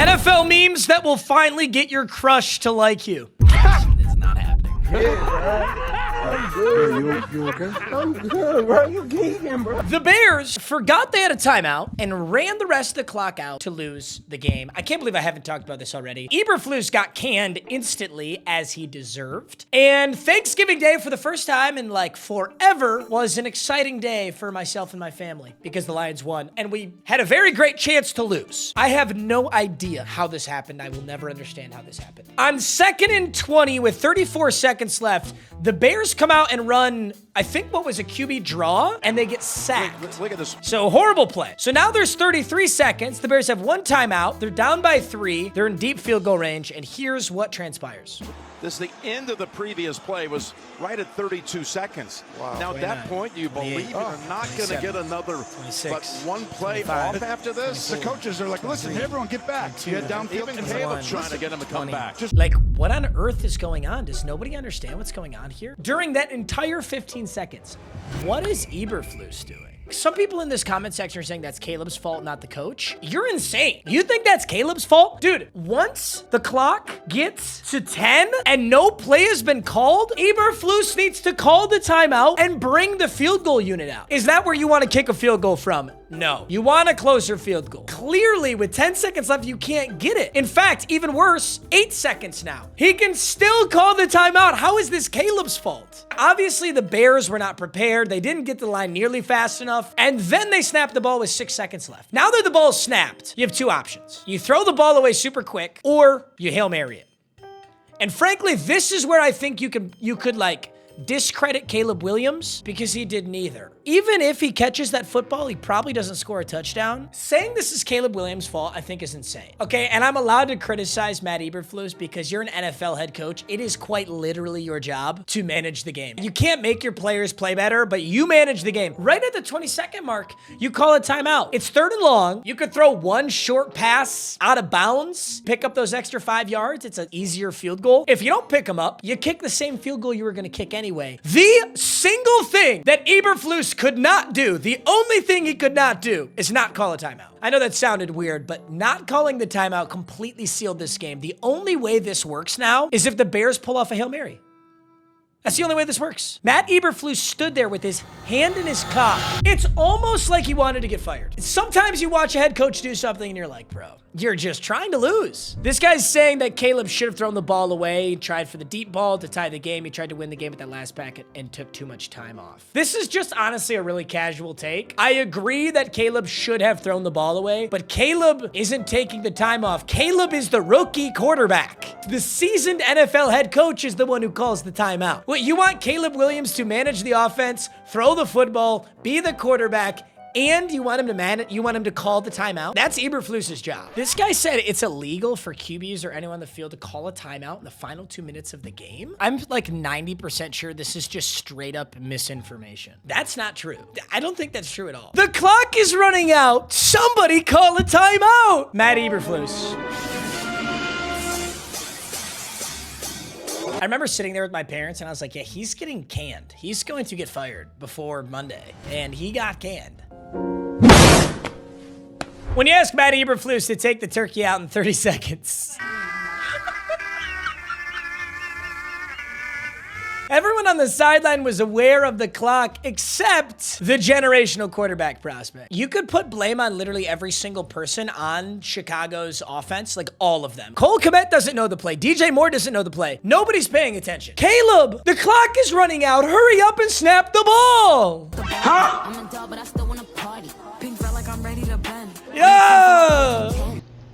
NFL memes that will finally get your crush to like you. It's not happening. I'm good. You okay? I'm good, bro. You geeking, bro. The Bears forgot they had a timeout and ran the rest of the clock out to lose the game. I can't believe I haven't talked about this already. Eberflus got canned instantly, as he deserved. And Thanksgiving Day, for the first time in like forever, was an exciting day for myself and my family because the Lions won and we had a very great chance to lose. I have no idea how this happened. I will never understand how this happened. On 2nd and 20 with 34 seconds left, the Bears come out and run, I think what was a QB draw, and they get sacked. Look at this. So horrible play. So now there's 33 seconds. The Bears have one timeout. They're down by 3. They're in deep field goal range, and here's what transpires. This the end of the previous play was right at 32 seconds. Wow. Now at that point, you believe you're not going to get another but one play off after this? The coaches are like, listen, everyone get back. Get downfield. Even Caleb trying to get him to come back. Like, what on earth is going on? Does nobody understand what's going on here? During that entire 15 seconds, what is Eberflus doing? Some people in this comment section are saying that's Caleb's fault, not the coach. You're insane. You think that's Caleb's fault? Dude, once the clock gets to 10 and no play has been called, Eberflus needs to call the timeout and bring the field goal unit out. Is that where you want to kick a field goal from? No. You want a closer field goal. Clearly, with 10 seconds left, you can't get it. In fact, even worse, 8 seconds now. He can still call the timeout. How is this Caleb's fault? Obviously, the Bears were not prepared. They didn't get the line nearly fast enough. And then they snapped the ball with 6 seconds left. Now that the ball's snapped, you have 2 options. You throw the ball away super quick, or you Hail Mary it. And frankly, this is where I think you could like discredit Caleb Williams, because he did neither. Even if he catches that football, he probably doesn't score a touchdown. Saying this is Caleb Williams' fault, I think is insane. Okay, and I'm allowed to criticize Matt Eberflus because you're an NFL head coach. It is quite literally your job to manage the game. You can't make your players play better, but you manage the game. Right at the 20-second mark, you call a timeout. It's 3rd and long. You could throw one short pass out of bounds, pick up those extra 5 yards. It's an easier field goal. If you don't pick them up, you kick the same field goal you were going to kick anyway. The single thing that Eberflus could not do, the only thing he could not do, is not call a timeout. I know that sounded weird, but not calling the timeout completely sealed this game. The only way this works now is if the Bears pull off a Hail Mary. That's the only way this works. Matt Eberflus stood there with his hand in his cock. It's almost like he wanted to get fired. Sometimes you watch a head coach do something and you're like, bro, you're just trying to lose. This guy's saying that Caleb should have thrown the ball away. He tried for the deep ball to tie the game. He tried to win the game with that last packet and took too much time off. This is just honestly a really casual take. I agree that Caleb should have thrown the ball away, but Caleb isn't taking the time off. Caleb is the rookie quarterback. The seasoned NFL head coach is the one who calls the timeout. What, you want Caleb Williams to manage the offense, throw the football, be the quarterback, and you want him to call the timeout? That's Eberflus's job. This guy said it's illegal for QBs or anyone on the field to call a timeout in the final 2 minutes of the game. I'm like 90% sure this is just straight up misinformation. That's not true. I don't think that's true at all. The clock is running out. Somebody call a timeout. Matt Eberflus. I remember sitting there with my parents and I was like, yeah, he's getting canned. He's going to get fired before Monday. And he got canned. When you ask Matt Eberflus to take the turkey out in 30 seconds. Everyone on the sideline was aware of the clock except the generational quarterback prospect. You could put blame on literally every single person on Chicago's offense, like all of them. Cole Kmet doesn't know the play. DJ Moore doesn't know the play. Nobody's paying attention. Caleb, the clock is running out. Hurry up and snap the ball. Huh? I'm a dog, but I still want to party. Pink felt like I'm ready to bend. Yeah.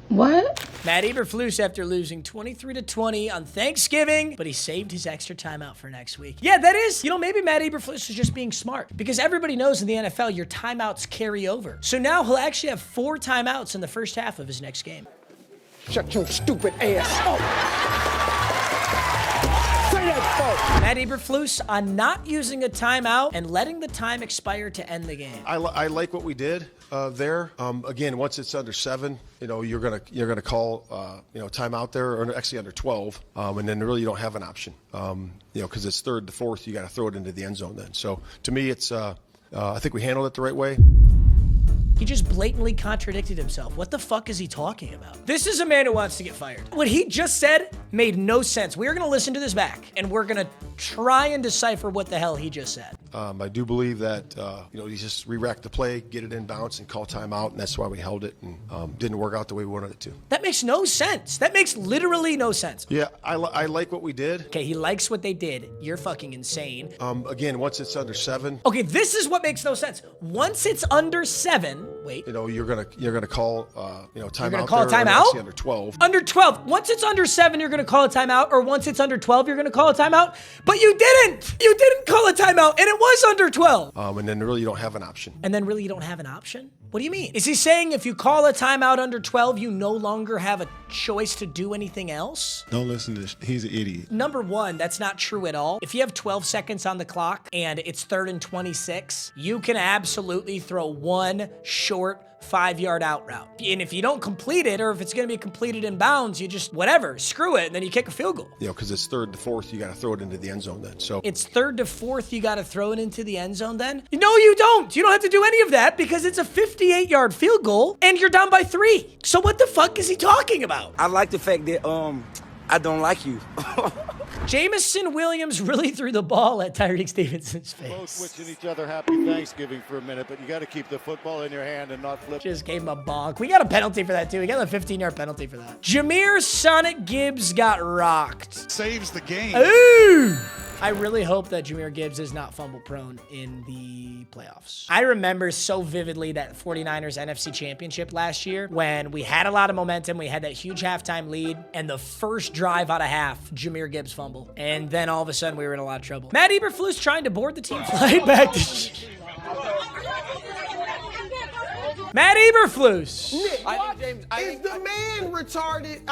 What? Matt Eberflus after losing 23-20 on Thanksgiving, but he saved his extra timeout for next week. Yeah, that is, maybe Matt Eberflus is just being smart because everybody knows in the NFL your timeouts carry over. So now he'll actually have 4 timeouts in the first half of his next game. Shut your stupid ass up. Say that fuck. Matt Eberflus on not using a timeout and letting the time expire to end the game. I like what we did there. Again, once it's under 7, you're gonna call timeout there, or actually under 12, and then really you don't have an option. Because it's 3rd to 4th, you got to throw it into the end zone then. So to me, it's I think we handled it the right way. He just blatantly contradicted himself. What the fuck is he talking about? This is a man who wants to get fired. What he just said made no sense. We're gonna listen to this back, and we're gonna try and decipher what the hell he just said. I do believe that, he just re-racked the play, get it in bounce, and call timeout, and that's why we held it, and didn't work out the way we wanted it to. That makes no sense. That makes literally no sense. Yeah, I like what we did. Okay, he likes what they did. You're fucking insane. Again, once it's under 7. Okay, this is what makes no sense. Once it's under 7, wait. You're gonna call timeout. You're gonna call a timeout? Under 12. Under 12. Once it's under 7, you're gonna call a timeout, or once it's under 12, you're gonna call a timeout. But you didn't. You didn't call a timeout, and it was under 12. And then really you don't have an option. And then really you don't have an option? What do you mean? Is he saying if you call a timeout under 12, you no longer have a choice to do anything else? Don't listen to this. He's an idiot. Number one, that's not true at all. If you have 12 seconds on the clock and it's 3rd and 26, you can absolutely throw one short 5-yard out route. And if you don't complete it, or if it's going to be completed in bounds, you just, whatever, screw it, and then you kick a field goal. Because it's 3rd to 4th, you got to throw it into the end zone then. So it's 3rd to 4th, you got to throw it into the end zone then? No, you don't. You don't have to do any of that because it's a 58-yard field goal and you're down by 3. So what the fuck is he talking about? I like the fact that I don't like you. Jamison Williams really threw the ball at Tyreek Stevenson's face. Both wishing each other happy Thanksgiving for a minute, but you got to keep the football in your hand and not flip. Just gave him a bonk. We got a penalty for that, too. We got a 15-yard penalty for that. Jameer Sonic Gibbs got rocked. Saves the game. Ooh! I really hope that Jameer Gibbs is not fumble prone in the playoffs. I remember so vividly that 49ers NFC Championship last year when we had a lot of momentum. We had that huge halftime lead, and the first drive out of half, Jameer Gibbs fumble. And then all of a sudden, we were in a lot of trouble. Matt Eberflus trying to board the team flight back to... Matt Eberflus. Nick, is the man retarded?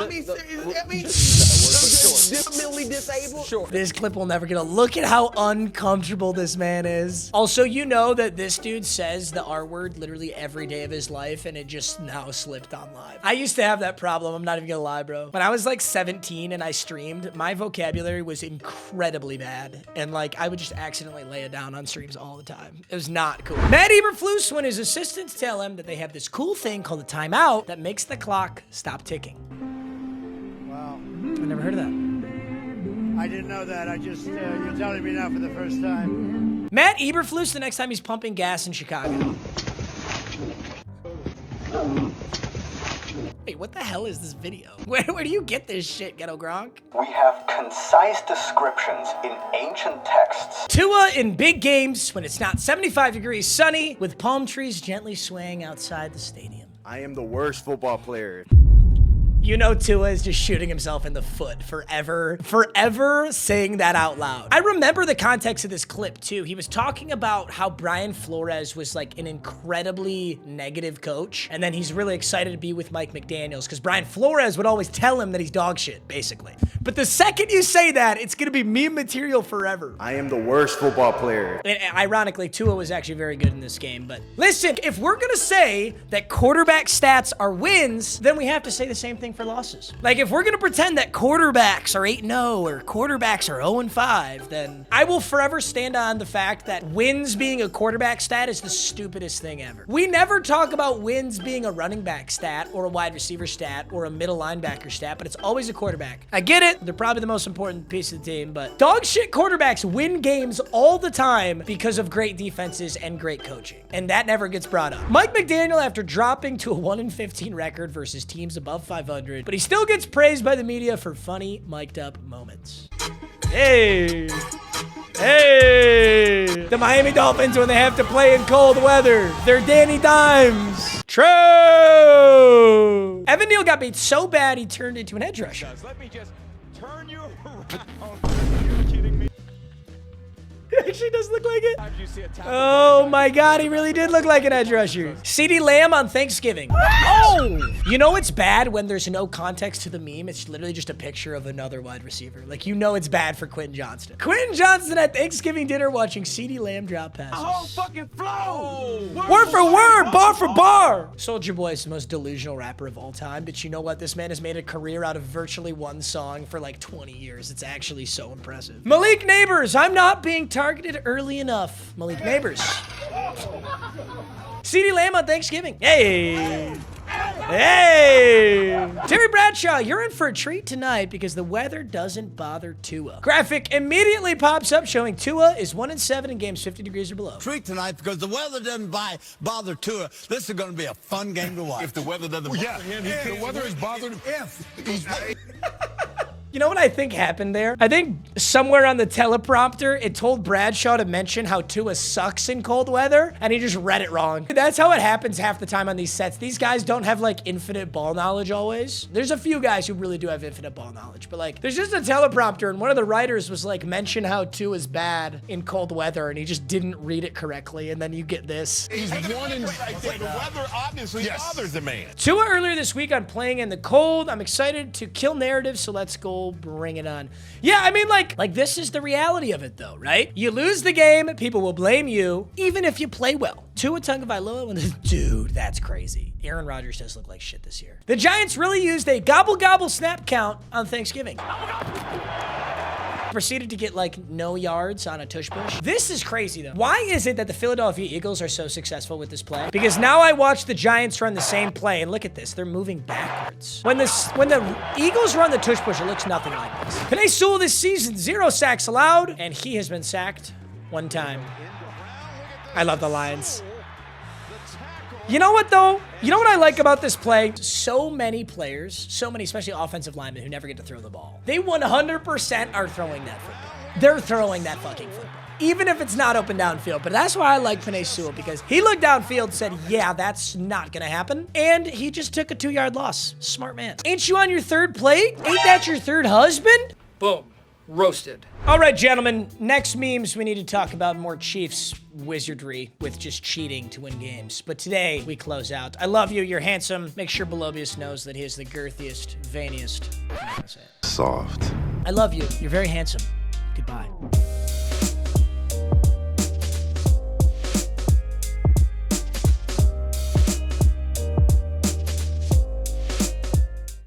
Mentally disabled? Sure. This clip will never get a look at how uncomfortable this man is. Also, you know that this dude says the R word literally every day of his life, and it just now slipped on live. I used to have that problem. I'm not even gonna lie, bro. When I was like 17 and I streamed, my vocabulary was incredibly bad. And like, I would just accidentally lay it down on streams all the time. It was not cool. Matt Eberflus, when his assistants tell him that they have this cool thing called a timeout that makes the clock stop ticking. Wow. I never heard of that. I didn't know that. You're telling me now for the first time. Matt Eberflus, the next time he's pumping gas in Chicago. Wait, what the hell is this video? Where do you get this shit, Ghetto Gronk? We have concise descriptions in ancient texts. Tua in big games when it's not 75 degrees sunny with palm trees gently swaying outside the stadium. I am the worst football player. You know Tua is just shooting himself in the foot forever saying that out loud. I remember the context of this clip too. He was talking about how Brian Flores was like an incredibly negative coach, and then he's really excited to be with Mike McDaniels because Brian Flores would always tell him that he's dog shit, basically. But the second you say that, it's gonna be meme material forever. I am the worst football player. And ironically, Tua was actually very good in this game, but listen, if we're gonna say that quarterback stats are wins, then we have to say the same thing for losses. Like, if we're gonna pretend that quarterbacks are 8-0 or quarterbacks are 0-5, then I will forever stand on the fact that wins being a quarterback stat is the stupidest thing ever. We never talk about wins being a running back stat or a wide receiver stat or a middle linebacker stat, but it's always a quarterback. I get it, they're probably the most important piece of the team, but dog shit quarterbacks win games all the time because of great defenses and great coaching, and that never gets brought up. Mike McDaniel, after dropping to a 1-15 record versus teams above 500, but he still gets praised by the media for funny, mic'd up moments. Hey! Hey! The Miami Dolphins, when they have to play in cold weather, they're Danny Dimes. True! Evan Neal got beat so bad he turned into an edge rusher. Let me just turn you around. Are you kidding me? He actually does look like it. Oh my God, he really did look like an edge rusher. CeeDee Lamb on Thanksgiving. Oh! You know it's bad when there's no context to the meme. It's literally just a picture of another wide receiver. Like, you know it's bad for Quentin Johnston. Quentin Johnston at Thanksgiving dinner watching CeeDee Lamb drop passes. Oh, fucking flow! Word for word, bar for bar. Soulja Boy is the most delusional rapper of all time. But you know what? This man has made a career out of virtually one song for like 20 years. It's actually so impressive. Malik Neighbors, I'm not being targeted early enough. Malik Neighbors. CeeDee Lamb on Thanksgiving. Hey. Hey! Terry Bradshaw, you're in for a treat tonight because the weather doesn't bother Tua. Graphic immediately pops up showing Tua is 1-7 in games 50 degrees or below. Treat tonight because the weather doesn't bother Tua. This is going to be a fun game to watch. If the weather doesn't bother him, the weather is bothering him. You know what I think happened there? I think somewhere on the teleprompter, it told Bradshaw to mention how Tua sucks in cold weather, and he just read it wrong. That's how it happens half the time on these sets. These guys don't have, like, infinite ball knowledge always. There's a few guys who really do have infinite ball knowledge, but, like, there's just a teleprompter, and one of the writers was like, mention how Tua's bad in cold weather, and he just didn't read it correctly, and then you get this. He's one in. The weather obviously bothers the man. Tua earlier this week on playing in the cold. I'm excited to kill narrative, so let's go bring it on. Yeah, I mean, like this is the reality of it, though, right? You lose the game, people will blame you, even if you play well. Tua Tagovailoa, dude, that's crazy. Aaron Rodgers does look like shit this year. The Giants really used a gobble snap count on Thanksgiving. Proceeded to get like no yards on a tush push. This is crazy though. Why is it that the Philadelphia Eagles are so successful with this play? Because now I watch the Giants run the same play and look at this, they're moving backwards. When the Eagles run the tush push, it looks nothing like this. Penei Sewell this season, 0 sacks allowed, and he has been sacked 1 time. I love the Lions. You know what, though? You know what I like about this play? So many players, especially offensive linemen who never get to throw the ball. They 100% are throwing that football. They're throwing that fucking football. Even if it's not open downfield. But that's why I like Penei Sewell, because he looked downfield and said, yeah, that's not going to happen. And he just took a 2-yard loss. Smart man. Ain't you on your third plate? Ain't that your third husband? Boom. Roasted. All right, gentlemen, next memes, we need to talk about more Chiefs wizardry with just cheating to win games. But today, we close out. I love you. You're handsome. Make sure Belobius knows that he is the girthiest, veiniest. I'm not gonna say it. Soft. I love you. You're very handsome. Goodbye.